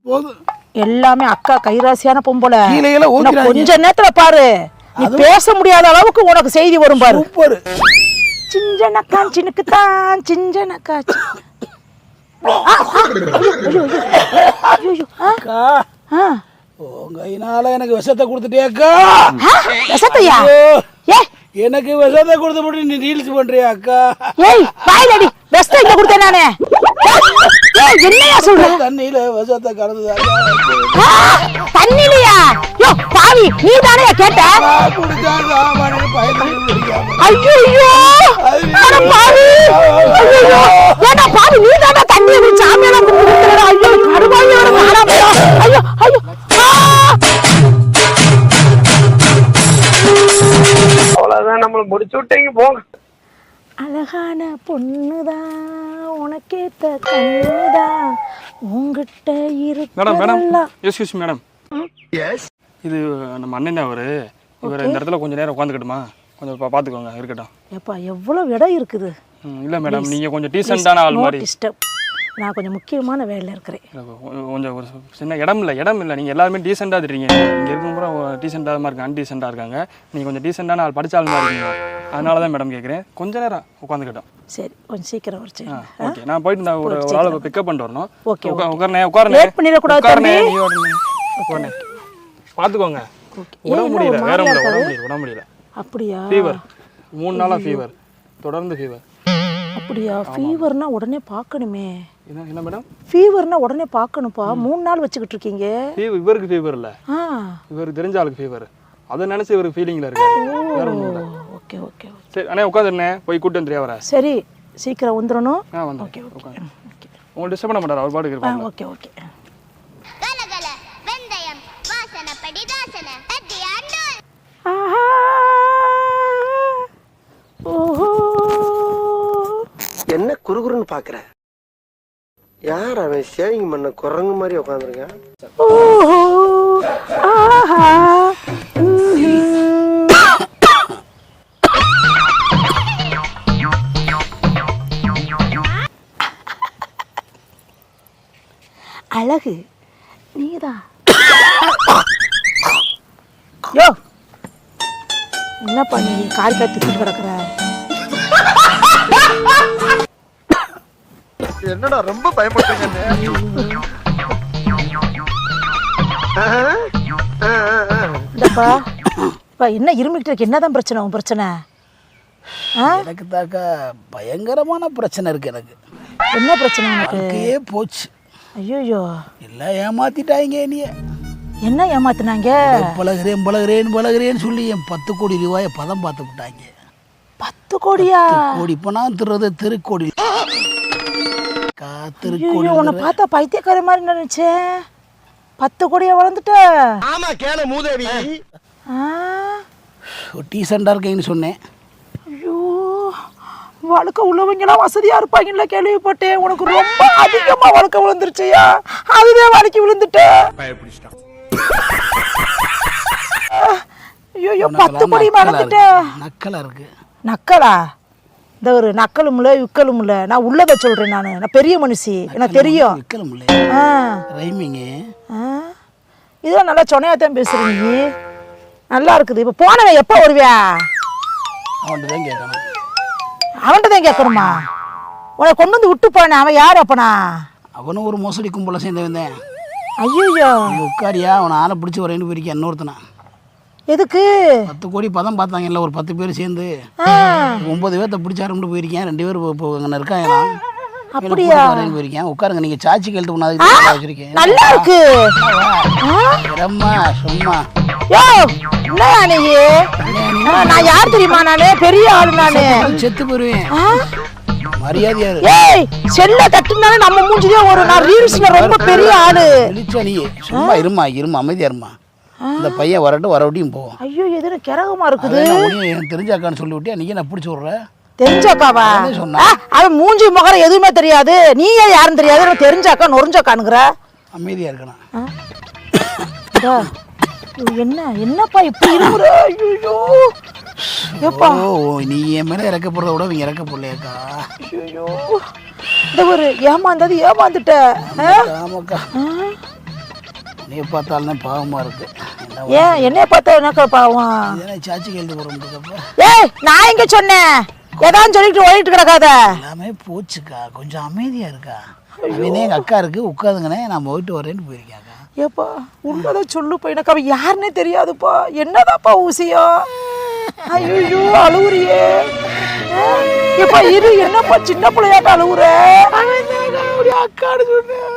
போதும். எல்லாமே அக்கா கைராசியான பொம்பளை. கீழே ஊத்திராதீங்க. கொஞ்ச நேரத்துல பாரு, நீ பேச முடியாத அளவுக்கு உனக்கு செய்தி வரும் பாரு. சூப்பர். சிஞ்சனக்கா சினுக்குத்தான் சிஞ்சனக்கா. அக்கா உங்க கையினால எனக்கு விஷத்தை கொடுத்துட்டேக்கா. விஷத்தையா? எனக்கு விஷத்தை கொடுத்து போட்டு நீ ரீல்ஸ் பண்றியா அக்கா? ஏய் வாயிலடி, விஷத்தை இங்க கொடுத்தேன் நானே. என்னையா சொல்ற? தண்ணியில விஷத்தை கலந்துதாக்கா. தண்ணிலையா? யோ பாவி, நீ தானே கேட்ட? குடிச்சாக்கா எனக்கு பயந்து. ஐயோ அட பாவி. ஐயோ ஏடா பாவி, நீ தானே தண்ணியை குடிச்சு சாமியெல்லாம் கும்பிடுறடா. ஐயோ கடுவாயோட காணாம. ஐயோ ஐயோ. அவ்வளவுதான், நம்மள முடிச்சு விட்டீங்க போங்க. அழகான பொண்ணுதான், உனக்கேத்த கண்ணுதான், உங்ககிட்ட மேடம் எஸ்கியூஸ் மேடம். இது நம்ம அண்ணன் அவரு. இவர் இந்த இடத்துல கொஞ்சம் நேரம் உட்காந்துக்கட்டுமா? கொஞ்சம் பார்த்துக்கோங்க, இருக்கட்டும். எப்பா எவ்வளவு இடம் இருக்குது. இல்லை மேடம், நீங்கள் கொஞ்சம் டீசெண்டான ஆள் மாதிரி. நான் கொஞ்சம் முக்கியமான வேலையில் இருக்கிறேன். கொஞ்சம் ஒரு சின்ன இடம் இல்லை. நீங்கள் எல்லாருமே டீசெண்டாக தெரியுங்க. இங்கே இருக்கும்போது டீசெண்டாக தான் இருக்காங்க, அன்டீசெண்டாக இருக்காங்க. நீங்கள் கொஞ்சம் டீசெண்டான ஆள், படித்த ஆள் மாதிரி இருக்கீங்க. அதனால தான் மேடம் கேட்குறேன், கொஞ்ச நேரம் உட்காந்துக்கிட்டோம். சரி கொஞ்சம் சீக்கிரம் வச்சு. ஓகே, நான் போயிட்டு நான் ஒரு ஆளை பிக்கப் பண்ணிட்டு வரணும். ஓகே உட்காரனே பார்த்துக்கோங்க. உடம்பு முடியல, வேற உடம்பு முடியல. அப்படியா? ஃபீவர் 3 நாளாக ஃபீவர், தொடர்ந்து ஃபீவர். அப்படியா? ஃபீவர்னா உடனே பார்க்கணுமே. என்ன மேடம்? ஃபீவர்னா உடனே பார்க்கணும்ப்பா. 3 நாள் வச்சுக்கிட்டு இருக்கீங்க. இவருக்கு ஃபீவர் இல்லை, இவருக்கு தெரிஞ்ச ஆளுக்கு ஃபீவர். அதை நினைச்சு இவருக்கு ஃபீலிங்ல இருக்காரு. ஓகே ஓகே சரி அண்ணே, உட்காந்துருண்ணே, போய் கூட்டு வந்துறியா வர? சரி சீக்கிரம் வந்துடணும். Okay okay. உங்களை டிஸ்டர்ப் பண்ண மாட்டார், அவர் பாட்டுக்கு இருப்பாங்க. Okay okay. கலகல வெந்தயம் வாசனப்படி தாசன தட்டியாண்டு. ஆஹா ஓஹோ. என்ன குறுகுறுன்னு பாக்குற? யார் அவன்? சேவிங் பண்ண குரங்கு மாதிரி உட்காந்துருக்கேன். ஓஹோ ஆஹா. அழகு நீதான். யோ என்ன பண்ணி கால் கத்திட்டு கிடக்குற? என்னடா ரொம்ப பயப்படுறீங்க? என்ன இருமிக்கிட்டு இருக்கு? என்னதான் பிரச்சனை? உன் பிரச்சனை? எனக்கு தாக்கா பயங்கரமான பிரச்சனை இருக்கு. எனக்கு என்ன பிரச்சனை உனக்கு? போச்சு. ஐயோ எல்லாம் ஏமாத்திட்டாங்க. நீ என்ன ஏமாத்தினாங்க? பழகிறேன்னு சொல்லி என் 10 கோடி ரூபாயை பதம் பார்த்து விட்டாங்க. 10 கோடியா? கோடி இப்போ நான் திருறது திருக்கோடி. உன்னை பார்த்தா பைத்தியக்கார மாதிரி நினைச்சேன். 10 கோடியா வளர்ந்துட்ட? ஆமா கேள மூதேவி. டீசெண்டா இருக்கேன்னு சொன்னேன். ஐயோ வழுக்க உள்ளவங்கலாம் வசதியா இருப்பாங்கல்ல கேள்விப்பட்டேன். உனக்கு ரொம்ப அதிகமா வழுக்க விழுந்துருச்சியா? அதுவே வழுக்கி விழுந்துட்ட. ஐயோ 10 கோடி வளர்ந்துட்ட. நக்கலா இருக்கு. நக்கலா? இந்த ஒரு நக்கலும் இல்லை விக்கலும் இல்லை. நான் உள்ளதை சொல்றேன். நான் பெரிய மனுஷி, எனக்கு தெரியும். விக்கலும் இல்லை ரைமிங். இதெல்லாம் நல்லா சொன்னையாத்தான் பேசுறீங்க. நல்லா இருக்குது. இப்போ போனவன் எப்போ வருவியா? அவன்கிட்ட தான் கேட்கணும். அவன்கிட்ட தான் கேட்கணுமா? உன்னை கொண்டு வந்து விட்டு போனேன். அவன் யார் அப்பனா? அவனும் ஒரு மோசடி கும்பல சேர்ந்தவன் தான். ஐயோ உட்காரியா, அவனை ஆளை பிடிச்சி வரேன்னு போயிருக்கேன். இன்னொருத்தனா எதுக்கு? 10 கோடி பதம் பார்த்தாங்கல்ல, ஒரு 10 பேர் சேர்ந்து 9 பேர்த்த பிடிச்சாருன்னு போயிருக்கேன். 2 பேர் இப்போ அங்கே இருக்காங்க. அப்படியா? போயிருக்கேன். உட்காருங்க, நீங்க சாச்சி கேள்வி பண்ணாது வச்சிருக்கேன். நல்லா இருக்கு. ரம்மா சும்மா. யோ என்னயா நீ? நான் யார் தெரியுமா? நானு பெரிய ஆளு. நானு செத்து போயிருவேன். மரியாதையா இரு. ஏய் செல்ல தட்டுனாலே நம்ம மூஞ்சிதான் வரும். நான் ரீல்ஸ்ல ரொம்ப பெரிய ஆளு. நீ சும்மா இருமா அமைதியா இருமா. இந்த பையன் வரவிட்டியும் போவோம். ஐயோ எதுன்னு கிரகமா இருக்குது. எனக்கு தெரிஞ்சாக்கான்னு சொல்லி விட்டியா? நீங்க நான் பிடிச்சி விடுற? தெரிஞ்சாக்காவா? அவன் மூஞ்சி முகரம் எதுவுமே தெரியாது. நீ யாரும் தெரியாது. தெரிஞ்சாக்கா நொறிஞ்சாக்கானுங்கிற. அமைதியா இருக்கணும். என்னப்பா இப்படி இருக்கிற? ஐயோ எப்பா நீ என் மேல இறக்க போறத விட இவங்க இறக்க போடலையாக்கா? ஐயோ இந்த ஒரு ஏமாந்தது ஏமாந்துட்ட. ஆமாக்கா. நீ பார்த்தாலும் பாவமாக இருக்கு. ஏன் என்னைய பார்த்தா எனக்கு பாவம்? இதெல்லாம் சாச்சி கேள்வி போகிறோம். ஏய் நான் எங்க சொன்னேன்? ஏதாவது சொல்லிட்டு ஓடிட்டு கிடக்காத. எல்லாமே போச்சுக்கா, கொஞ்சம் அமைதியாக இருக்கா. அவனே எங்கள் அக்கா இருக்கு, உட்காதுங்கண்ணே நான் போயிட்டு வரேன்னு போயிருக்காக்கா. ஏப்பா உள்ளதான் சொல்லுப்பா, எனக்கு அவன் யாருன்னே தெரியாதுப்பா. என்னதாப்பா ஊசியம்? ஐயோ அழுவுறியே. ஏப்பா இரு, என்னப்பா சின்ன பிள்ளையாட்ட அழுவுற? அக்கான்னு சொன்னேன்.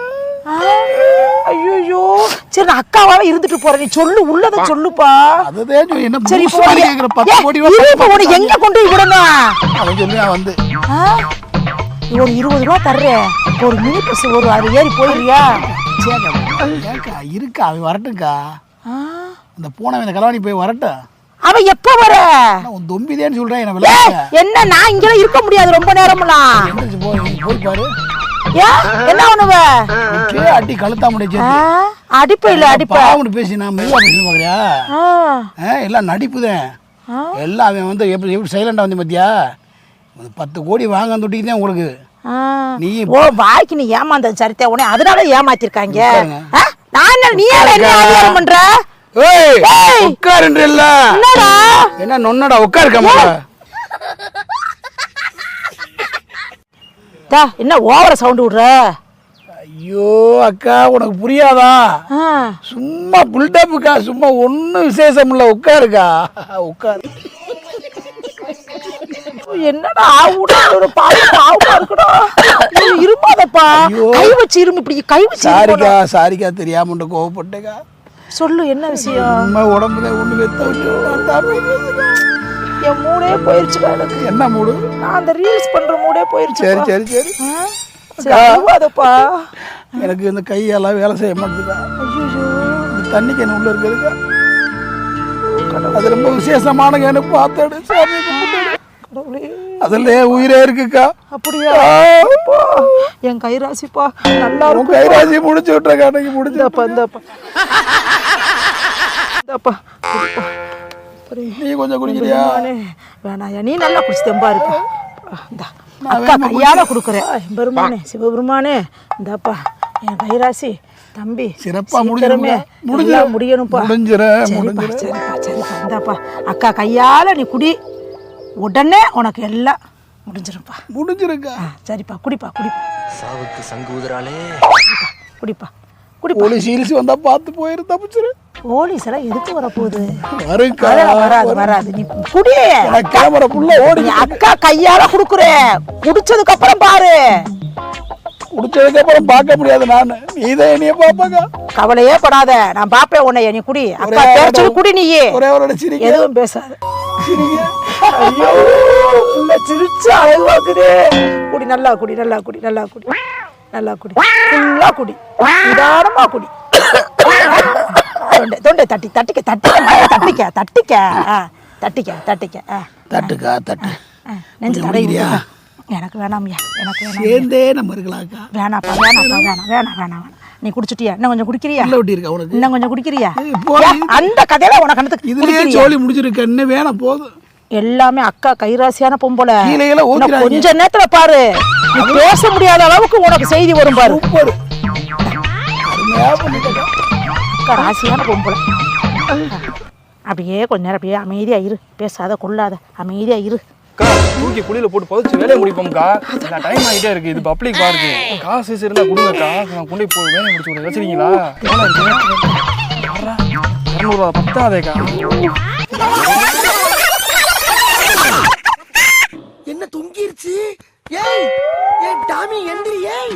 ஐயோ சரி நான் அக்காவாவே இருந்துட்டு போறேன். நீ சொல்லு, உள்ளத சொல்லுப்பா. அதுதான் என்ன சரி புதுசு மாதிரி கேட்குற. 10 கோடி உனக்கு எங்க கொண்டு போய் விடணும்? அவன் சொல்லி நான் வந்து ஒரு 20 ரூபா தர்றேன். ஒரு மினி பஸ் ஒரு அது ஏறி போயிடுறியா? ஏக்கா இருக்கா, அவன் வரட்டும்க்கா. அந்த போனவன் இந்த கலவாணி போய் வரட்டும். அவன் எப்ப வர? உன் தொம்பிதேன்னு சொல்றேன். என்ன விளையாட என்ன நான் இங்க இருக்க முடியாது ரொம்ப நேரம்லாம். எந்திரிச்சு போய் பாரு. ஏன் என்ன பண்ணுவ? அடி கழுத்தா முடிச்சு அடிப்ப இல்ல அடிப்ப அவனு பேசி நான் மெதுவா பேசணும் பாக்குறியா? எல்லாம் நடிப்புதான். எல்லாம் அவன் வந்து எப்படி சைலண்டா வந்து பாத்தியா? 10 கோடி வாங்க தொட்டிக்கு தான் உங்களுக்கு. நீ ஓ வாய்க்கு நீ ஏமாந்த சரித்தே உடனே அதனால ஏமாத்திருக்காங்க. நான் என்ன நீ என்ன ஆதிகாரம் பண்ற? ஏய் உட்காருன்ற இல்ல. என்னடா என்ன நொன்னடா உட்காருக்கமா? டா என்ன ஓவர சவுண்ட் விடுற? ஐயோ அக்கா உனக்கு புரியாதா? சும்மா புல்டப்புக்கா, சும்மா ஒன்றும் விசேஷம் இல்லை. உட்காருக்கா உட்காரு. என்னடா ஒரு பாவமா இருக்குடா. இருப்பாதப்பா, கை வச்சு இரும்பு இப்படி கை வச்சு. சாரிக்கா சாரிக்கா, தெரியாம கோவப்பட்டேக்கா. சொல்லு என்ன விஷயம்? அம்மா உடம்புல ஒண்ணு வெத்த விட்டு என் மூடே போயிருச்சுடா எனக்கு. என்ன மூடு? நான் அந்த ரீல்ஸ் பண்ற மூடே போயிருச்சு. சரி சரி சரி அதப்பா எனக்கு இந்த கையெல்லாம் வேலை செய்ய மாட்டேதுக்கா. ஐயோ இந்த தண்ணிக்கு என்ன உள்ள இருக்குதுக்கா. அது ரொம்ப விசேஷமான எனக்கு பார்த்தாடு. அதுல உயிரே இருக்குக்கா. அப்படியா? என் கைராசிப்பா நல்லா இருக்கும். கைராசி முடிச்சு விட்டுறக்கா. அன்னைக்கு முடிச்சுப்பா. இந்தப்பா நீ கொஞ்சம் குடிக்கிறியா? வேணாயா, நீ நல்லா குடிச்சு தெம்பா இருப்பா. அக்கா கையால கொடுக்குறேன். பெருமானே சிவபெருமானே இந்தாப்பா என் கைராசி தம்பி. சிறப்பா முடியணும்ப்பா. சரிப்பா சரிப்பா இந்தாப்பா அக்கா கையால நீ குடி, உடனே உனக்கு எல்லாம் முடிஞ்சிருப்பா. முடிஞ்சிருக்கா? சரிப்பா குடிப்பா குடிப்பா. சாவுக்கு சங்கு ஊதுறாளே. குடிப்பா குடிப்பா. போலீஸ் ஈலிஸ் வந்தா பார்த்து போயிரு, தப்பிச்சிரு. போலீஸ் எல்லாம் எதுக்கு வரப்போகுது? வராது வராது. நீ குடி. கேமரா புள்ள ஓடி. அக்கா கையால குடுக்குறேன், குடிச்சதுக்கு அப்புறம் பாரு. குடிச்சதுக்கு அப்புறம் பார்க்க முடியாது. நான் நீதான் என்னைய பாப்பாக்கா. கவலையே படாத, நான் பாப்பேன் உன்னை. நீ குடி அக்கா, பேர்ச்சது குடி. நீயே ஒரே ஒரு சிரிக்க, எதுவும் பேசாத. ஐயோ புள்ள சிரிச்சு அழகாக்குதே. குடி நல்லா குடி நல்லா குடி நல்லா குடி நல்லா குடி ஃபுல்லா குடி, நிதானமா குடி. தொண்டை தட்டி தட்டிக்க தட்டிக்க தட்டிக்க தட்டிக்க தட்டிக்க தட்டுக்கா தட்டு. நெஞ்சு தடையா? எனக்கு வேணாம்யா, எனக்கு வேணாம். சேர்ந்தே நம்ம இருக்கலாம்க்கா. வேணாப்பா வேணாப்பா வேணாம் வேணாம் வேணாம். நீ குடிச்சிட்டியா? இன்னும் கொஞ்சம் குடிக்கிறியா? இல்ல ஒட்டி இருக்கா உனக்கு? இன்னும் கொஞ்சம் குடிக்கிறியா? போடி. அந்த கதையில உனக்கு கணத்துக்கு இதுலயே சோலி முடிஞ்சிருக்க. இன்னும் வேணாம் போதும். எல்லாமே அக்கா கைராசியான பொம்பளை. கீழே ஊத்திராதீங்க. கொஞ்ச நேரத்துல பாரு, நீ பேச முடியாத அளவுக்கு உனக்கு செய்தி வரும் பாரு. சூப்பர். அருமையா பண்ணிட்டக்கா. அக்கா ராசியான பொம்பளை. அப்படியே கொஞ்ச நேரம் அப்படியே அமைதியா இரு, பேசாத கொள்ளாத, அமைதியா இரு. தூக்கி குழியில போட்டு புதைச்சு வேலையை முடிப்போம்க்கா. டைம் ஆகிட்டே இருக்கு. இது பப்ளிக் பார்க்கு. காசு இருந்தா கொடுங்கக்கா, நான் கொண்டு போய் வேலையை முடிச்சு விட வச்சிருக்கீங்களா? வேலை இருக்கு. 200 ரூபா பத்தாதேக்கா. என்ன தொங்கிருச்சு? ஏய் ஏ டாமி எந்திரி. ஏய்